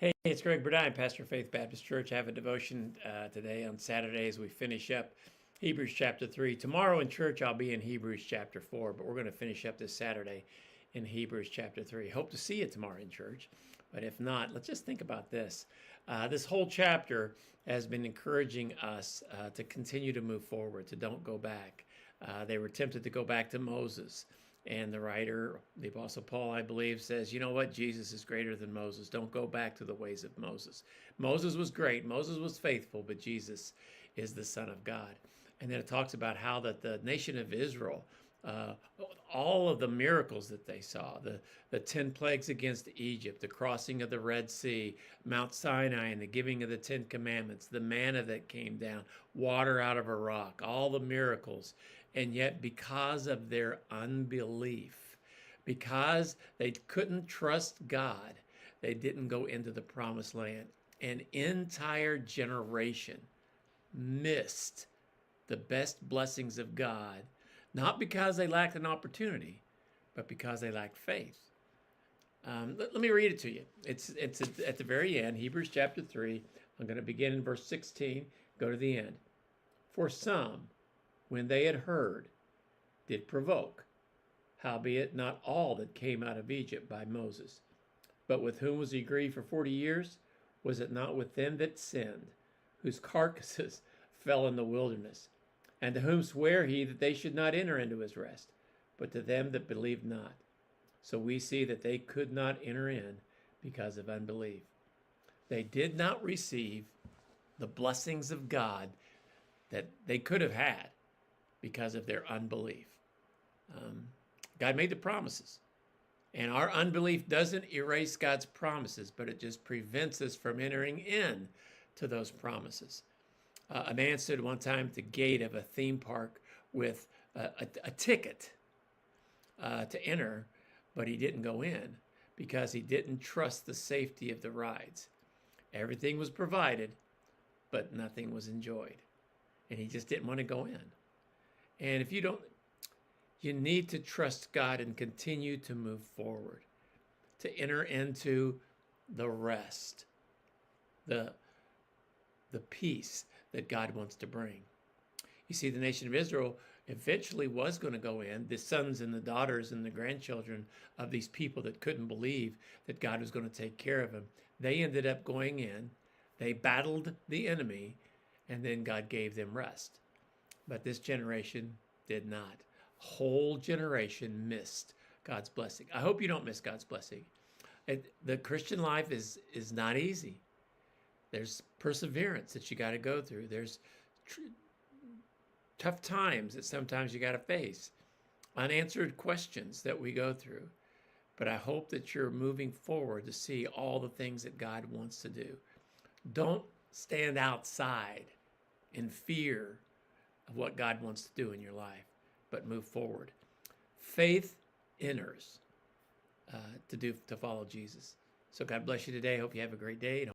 Hey, it's Greg Burdine, Pastor of Faith Baptist Church. I have a devotion today on Saturday as we finish up Hebrews chapter 3. Tomorrow in church, I'll be in Hebrews chapter 4, but we're going to finish up this Saturday in Hebrews chapter 3. Hope to see you tomorrow in church, but if not, let's just think about this. This whole chapter has been encouraging us to continue to move forward, to don't go back. They were tempted to go back to Moses. And the writer, the Apostle Paul, I believe, says, you know what? Jesus is greater than Moses. Don't go back to the ways of Moses. Moses was great. Moses was faithful, but Jesus is the Son of God. And then it talks about how that the nation of Israel, all of the miracles that they saw, the 10 plagues against Egypt, the crossing of the Red Sea, Mount Sinai and the giving of the 10 commandments, the manna that came down, water out of a rock, all the miracles. And yet, because of their unbelief, because they couldn't trust God, they didn't go into the promised land. An entire generation missed the best blessings of God, not because they lacked an opportunity, but because they lacked faith. Let me read it to you. It's at the very end, Hebrews chapter 3. I'm going to begin in verse 16, go to the end. For some, when they had heard, did provoke, howbeit not all that came out of Egypt by Moses. But with whom was he grieved for 40 years? Was it not with them that sinned, whose carcasses fell in the wilderness? And to whom sware he that they should not enter into his rest, but to them that believed not? So we see that they could not enter in because of unbelief. They did not receive the blessings of God that they could have had because of their unbelief. God made the promises, and our unbelief doesn't erase God's promises, but it just prevents us from entering in to those promises. A man stood one time at the gate of a theme park with a ticket to enter, but he didn't go in because he didn't trust the safety of the rides. Everything was provided, but nothing was enjoyed, and he just didn't want to go in. And if you don't, you need to trust God and continue to move forward, to enter into the rest, the peace that God wants to bring. You see, the nation of Israel eventually was going to go in, the sons and the daughters and the grandchildren of these people that couldn't believe that God was going to take care of them. They ended up going in, they battled the enemy, and then God gave them rest. But this generation did not. A whole generation missed God's blessing. I hope you don't miss God's blessing. The Christian life is not easy. There's perseverance that you got to go through. There's tough times that sometimes you got to face. Unanswered questions that we go through. But I hope that you're moving forward to see all the things that God wants to do. Don't stand outside in fear of what God wants to do in your life, but move forward. Faith enters to follow Jesus. So God bless you today. Hope you have a great day.